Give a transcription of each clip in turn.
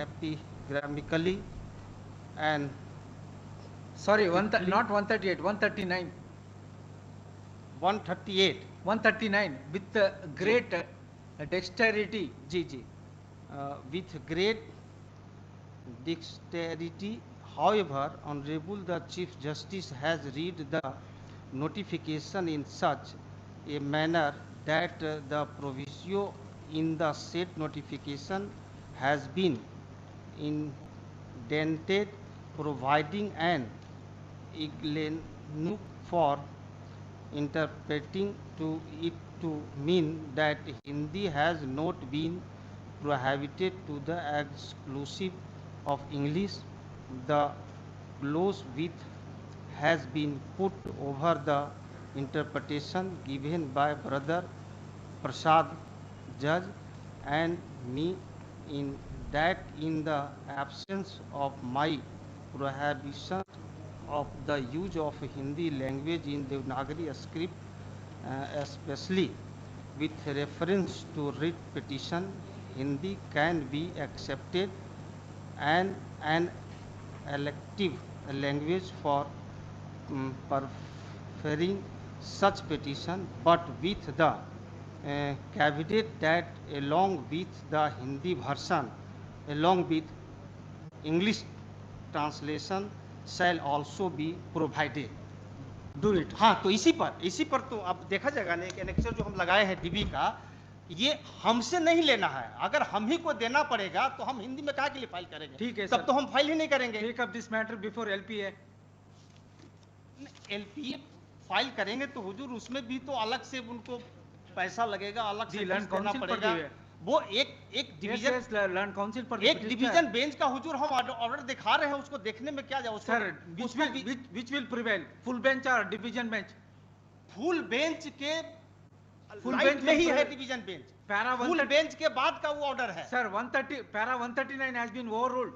epigrammatically and Sorry, ethically. not 138, 139. 138. 139 with great dexterity. Ji ji, with great dexterity. However, Honorable the Chief Justice has read the notification in such a manner that the proviso in the said notification has been indented, providing an iglenu for interpreting to it to mean that Hindi has not been prohibited to the exclusive of English. The clause with has been put over the interpretation given by Brother Prasad Judge and me in that in the absence of my prohibition of the use of Hindi language in Devanagari script, especially with reference to writ petition, Hindi can be accepted and an elective language for preferring such petition, but with the caveat that along with the Hindi version, along with English translation shall also be provided. Do it. हाँ, तो इसी पर तो अब देखा जाएगा ना, एक एनेक्सर जो हम लगाए हैं डीबी का, ये हमसे नहीं लेना है। अगर हम ही को देना पड़ेगा तो हम हिंदी में काहे के लिए फाइल करेंगे? ठीक है तब सर। तो हम फाइल ही नहीं करेंगे। Take up this matter before LPA. LPA file करेंगे तो हुजूर उसमें भी तो अलग से उनको पैसा लगेगा, अलग से लैंड देना काउंसिल पड़ेगा। वो एक डिवीजन लैंड काउंसिल पर एक डिवीजन बेंच का हुजूर हम ऑर्डर दिखा रहे हैं, उसको देखने में क्या जाए? Sir, which will prevail, full bench or division bench? Full bench के फुल लाइट बेंच में ही है division bench. Para full bench के बाद का वो ऑर्डर है। Sir 130 para 139 has been overruled.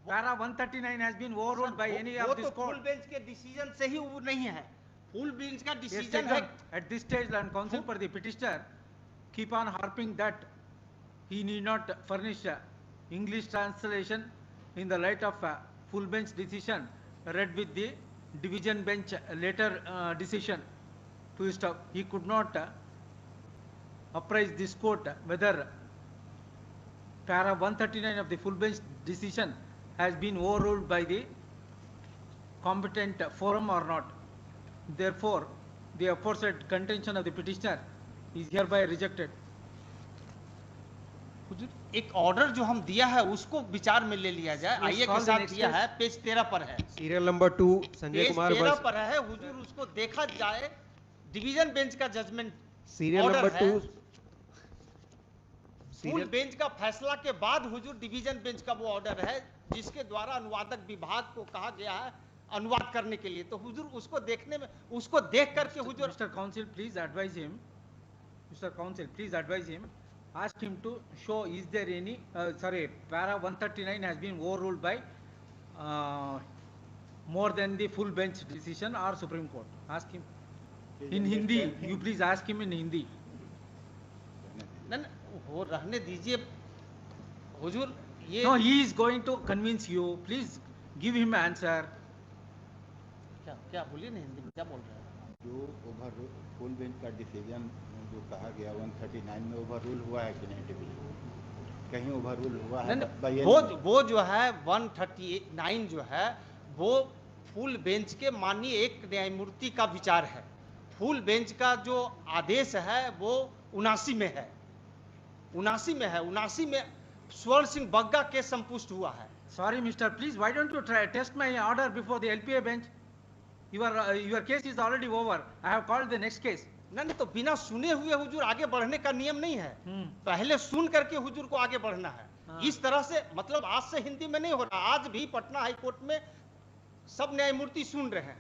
Para 139 has been overruled by any of this वो तो court. फुल बेंच के डिसीजन से ही वो नहीं है, फुल बेंच का डिसीजन है। At this stage, land counsel for the petitioner keep on harping that he need not furnish English translation in the light of full bench decision read with the division bench later decision to stop. He could not apprise this court whether para 139 of the full bench decision has been overruled by the competent forum or not. Therefore, the aforesaid contention of the petitioner is hereby rejected. एक order जो हम दिया है उसको विचार में ले लिया जाए। आइए के साथ दिया है, पेज 13 पर है, सीरियल नंबर 2 संजय कुमार 13 पर है हुजूर, उसको देखा जाए। डिवीजन बेंच का judgement serial number 2 full bench का फैसला के बाद हुजूर डिवीजन बेंच का वो ऑर्डर है जिसके द्वारा अनुवादक विभाग को कहा गया है अनुवाद करने के लिए। तो हुजूर उसको देखने में, उसको देख करके हुजूर mister council please advise him, mister council please advise him, ask him to show is there any para 139 has been overruled by more than the full bench decision or Supreme Court. Ask him in Hindi. You please ask him in Hindi. वो रहने दीजिए हुजूर। ये no, he is going to convince you. Please give him answer. क्या क्या बोलिए ना हिंदी में, क्या बोल रहे हैं? जो ओवर फुल बेंच का डिसीजन जो कहा गया 139 में ओवर रूल हुआ है कि नहीं डिवीजन, कहीं ओवर रूल हुआ है? वो जो है 139 जो है वो फुल बेंच के माननीय एक न्यायमूर्ति का विचार है। फुल बेंच का जो आदेश है वो 79 में है, 79 में है, 79 में स्वर्ण सिंह बग्गा केस संपुष्ट हुआ है। Sorry mister, please why don't you try test my order before the LPA bench? Your case is already over. I have called the next case. नहीं तो बिना सुने हुए हुजूर आगे बढ़ने का नियम नहीं है। पहले सुन करके हुजूर को आगे बढ़ना है। इस तरह से मतलब आज से हिंदी में नहीं हो रहा, आज भी पटना हाई कोर्ट में सब न्यायमूर्ति सुन रहे हैं।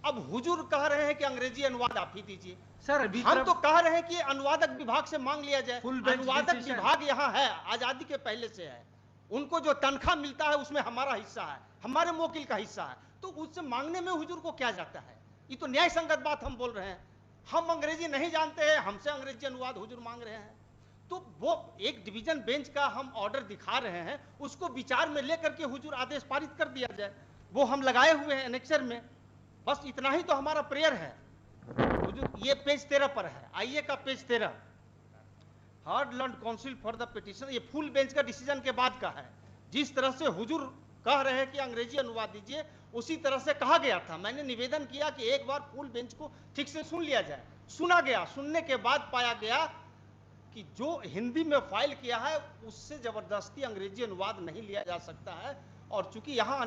अब हुजूर कह रहे हैं कि अंग्रेजी अनुवाद आप ही दीजिए। सर हम तो कह रहे हैं कि अनुवादक विभाग से मांग लिया जाए। अनुवादक विभाग यहाँ है, आजादी के पहले से है, उनको जो तनख्वाह मिलता है उसमें हमारा हिस्सा है, हमारे मोकिल का हिस्सा है, तो उससे मांगने में हुजूर को क्या जाता है? ये तो न्याय संगत बात हम बोल रहे हैं। हम अंग्रेजी नहीं जानते हैं, हमसे अंग्रेजी अनुवाद हुजूर मांग रहे हैं, तो वो एक डिवीजन बेंच का हम ऑर्डर दिखा रहे हैं, उसको विचार में लेकर के हुजूर आदेश पारित कर दिया जाए। वो हम लगाए हुए हैं एनेक्सर में, बस इतना ही तो हमारा प्रेयर है हुजूर। ये पेज 13 पर है, आइए का page 13, hard learn counsel for the petition, ये फुल बेंच का डिसीजन के बाद का है। जिस तरह से हुजूर कह रहे हैं कि अंग्रेजी अनुवाद दीजिए, उसी तरह से कहा गया था। मैंने निवेदन किया कि एक बार फुल बेंच को ठीक से सुन लिया जाए। सुना गया, सुनने के बाद पाया गया कि जो हिंदी में फाइल किया है उससे जबरदस्ती अंग्रेजी अनुवाद नहीं लिया जा सकता है, और चूंकि यहाँ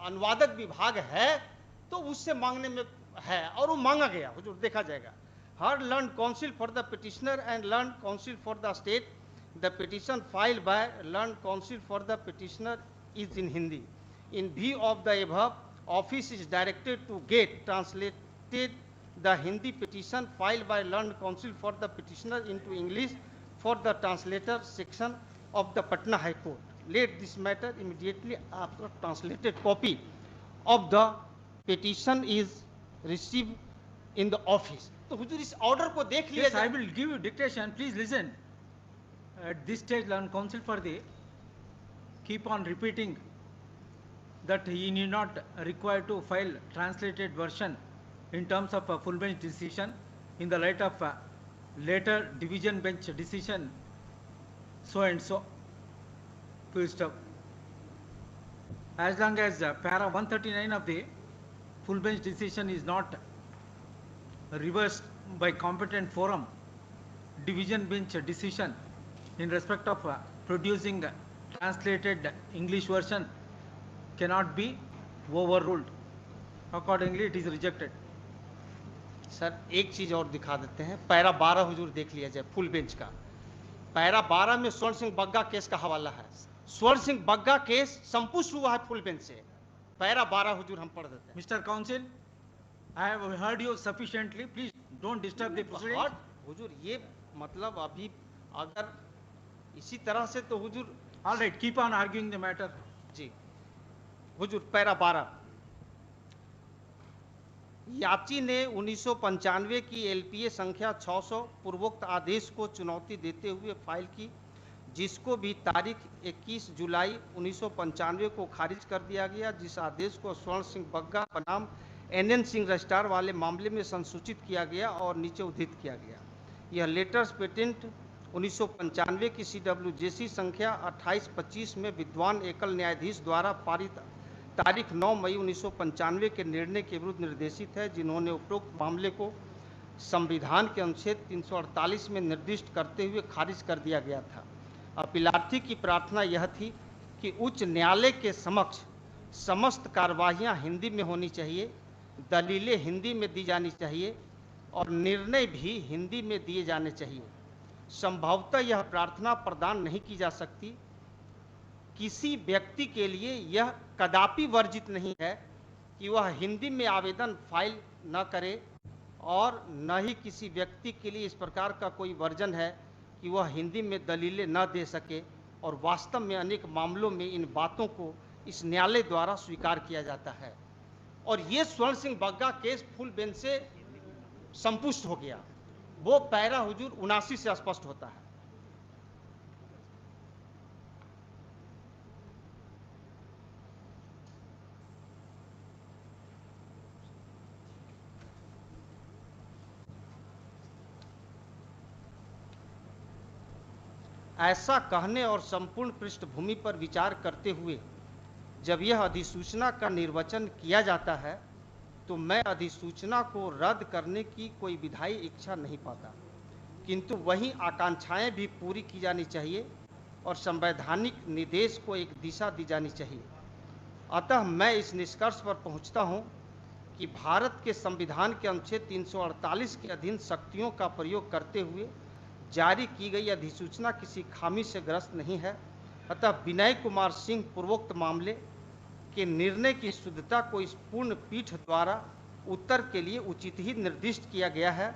अनुवादक विभाग है तो उससे मांगने में है, और वो मांगा गया हुजूर, देखा जाएगा। हर learned counsel for the petitioner and learned counsel for the state, the petition filed by learned counsel for the petitioner is in Hindi. In view of the above, office is directed to get translated the Hindi petition filed by learned counsel for the petitioner into English for the translator section of the Patna High Court. Let this matter immediately after translated copy of the petition is received in the office. तो हुजूर इस order को देख लिया Yes, I जाए। will give you dictation. Please listen. At this stage, learned counsel for the keep on repeating that he need not require to file translated version in terms of a full bench decision in the light of a later division bench decision so and so. Full stop. As long as para 139 of the full bench decision is not reversed by competent forum, division bench decision in respect of producing translated English version cannot be overruled. Accordingly, it is rejected. Sir एक चीज और दिखा देते हैं, para 12 हुजूर देख लिया जाए full bench का। पैरा 12 में स्वर्ण सिंह बग्गा केस का हवाला है। स्वर्ण सिंह बग्गा केस संपुष्ट हुआ है फुल बेंच से। पैरा 12 हुजूर हम पढ़ देते हैं। Mr. Counsel, I have heard you sufficiently. Please don't disturb the proceedings. हुजूर ये मतलब अभी अगर इसी तरह से तो हुजूर All right, keep on arguing the matter. Ji Hazur para 12, याची ने 1995 की एलपीए संख्या 600 पूर्वोक्त आदेश को चुनौती देते हुए फाइल की, जिसको भी तारीख 21 जुलाई 1995 को खारिज कर दिया गया, जिस आदेश को स्वर्ण सिंह बग्गा बनाम NN सिंह रजिस्ट्रार वाले मामले में संसूचित किया गया और नीचे उद्धृत किया गया। यह लेटर्स पेटेंट 1995 की CWJC संख्या 2825 में विद्वान एकल न्यायाधीश द्वारा पारित तारीख 9 मई 1995 के निर्णय के विरुद्ध निर्देशित है, जिन्होंने उपरोक्त मामले को संविधान के अनुच्छेद 348 में निर्दिष्ट करते हुए खारिज कर दिया गया था। अपीलार्थी की प्रार्थना यह थी कि उच्च न्यायालय के समक्ष समस्त कार्यवाहियां हिंदी में होनी चाहिए, दलीलें हिंदी में दी जानी चाहिए और निर्णय भी हिंदी में दिए जाने चाहिए। संभवतः यह प्रार्थना प्रदान नहीं की जा सकती। किसी व्यक्ति के लिए यह कदापि वर्जित नहीं है कि वह हिंदी में आवेदन फाइल न करे, और न ही किसी व्यक्ति के लिए इस प्रकार का कोई वर्जन है कि वह हिंदी में दलीलें न दे सके, और वास्तव में अनेक मामलों में इन बातों को इस न्यायालय द्वारा स्वीकार किया जाता है। और ये स्वर्ण Singh Bagga case full bench से संपुष्ट हो गया। वो पैरा हुजूर 79 से स्पष्ट होता है। ऐसा कहने और संपूर्ण पृष्ठभूमि पर विचार करते हुए जब यह अधिसूचना का निर्वचन किया जाता है तो मैं अधिसूचना को रद्द करने की कोई विधायी इच्छा नहीं पाता, किंतु वहीं आकांक्षाएं भी पूरी की जानी चाहिए और संवैधानिक निर्देश को एक दिशा दी जानी चाहिए। अतः मैं इस निष्कर्ष पर पहुंचता हूं कि भारत के संविधान के अनुच्छेद 348 के अधीन शक्तियों का प्रयोग करते हुए जारी की गई अधिसूचना किसी खामी से ग्रस्त नहीं है। अतः विनय कुमार सिंह पूर्वोक्त मामले के निर्णय की शुद्धता को इस पूर्ण पीठ द्वारा उत्तर के लिए उचित ही निर्दिष्ट किया गया है,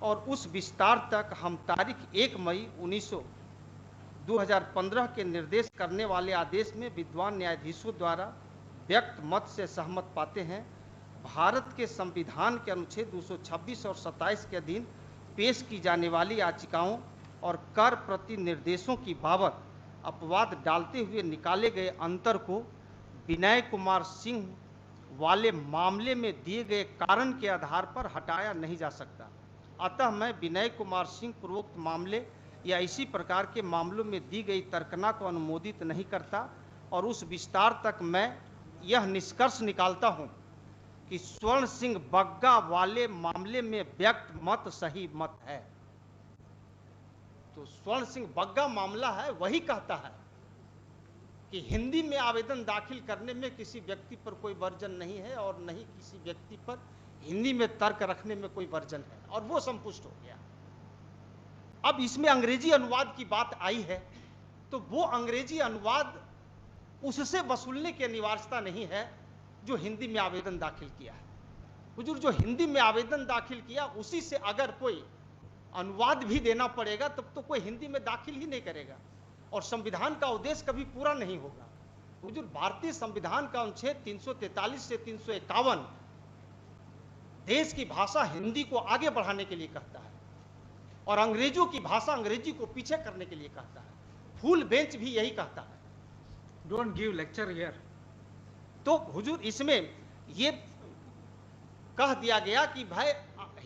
और उस विस्तार तक हम तारीख 1 मई 2015 के निर्देश करने वाले आदेश में विद्वान न्यायाधीशों द्वारा व्यक्त मत से सहमत पाते हैं। भारत के संविधान के अनुच्छेद 226 और 27 के अधीन पेश की जाने वाली याचिकाओं और कर प्रति निर्देशों की बाबत अपवाद डालते हुए निकाले गए अंतर को विनय कुमार सिंह वाले मामले में दिए गए कारण के आधार पर हटाया नहीं जा सकता। अतः मैं विनय कुमार सिंह पूर्वोक्त मामले या इसी प्रकार के मामलों में दी गई तर्कना को अनुमोदित नहीं करता और उस विस्तार तक मैं यह निष्कर्ष निकालता हूं कि स्वर्ण सिंह बग्गा वाले मामले में व्यक्त मत सही मत है। तो स्वर्ण सिंह बग्गा मामला है, वही कहता है कि हिंदी में आवेदन दाखिल करने में किसी व्यक्ति पर कोई वर्जन नहीं है और नहीं किसी व्यक्ति पर हिंदी में तर्क रखने में कोई वर्जन है, और वो संतुष्ट हो गया। अब इसमें अंग्रेजी अनुवाद की बात आई है, तो वो अंग्रेजी अनुवाद उससे वसूलने की अनिवार्यता नहीं है जो हिंदी में आवेदन दाखिल किया है। हुजूर, जो हिंदी में आवेदन दाखिल किया उसी से अगर कोई अनुवाद भी देना पड़ेगा तब तो कोई हिंदी में दाखिल ही नहीं करेगा और संविधान का उद्देश्य कभी पूरा नहीं होगा। हुजूर, भारतीय संविधान का अनुच्छेद 343 से 351 देश की भाषा हिंदी को आगे बढ़ाने के लिए कहता है और अंग्रेजों की भाषा अंग्रेजी को पीछे करने के लिए कहता है। फुल बेंच भी यही कहता है। Don't give lecture here. तो हुजूर, इसमें ये कह दिया गया कि भाई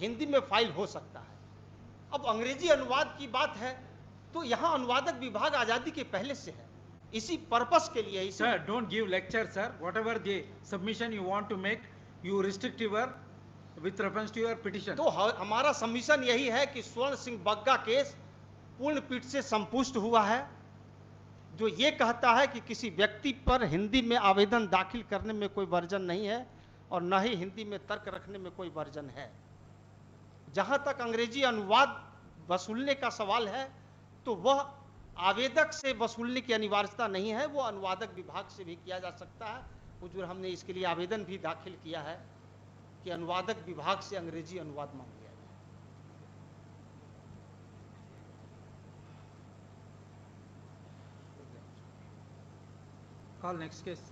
हिंदी में फाइल हो सकता है। अब अंग्रेजी अनुवाद की बात है तो यहां अनुवादक विभाग आजादी के पहले से है, इसी पर्पस के लिए। Sir, don't give lecture, sir. Whatever the submission you want to make, you restrict your with reference to your petition. तो हमारा सबमिशन यही है कि स्वर्ण सिंह बग्गा केस पूर्ण पीठ से संपुष्ट हुआ है, जो ये कहता है कि किसी व्यक्ति पर हिंदी में आवेदन दाखिल करने में कोई वर्जन नहीं है और न ही हिंदी में तर्क रखने में कोई वर्जन है। जहां तक अंग्रेजी अनुवाद वसूलने का सवाल है तो वह आवेदक से वसूलने की अनिवार्यता नहीं है, वो अनुवादक विभाग से भी किया जा सकता है। हुजूर, हमने इसके लिए आवेदन भी दाखिल किया है कि अनुवादक विभाग से अंग्रेजी अनुवाद मांग लिया जाए। Call next case.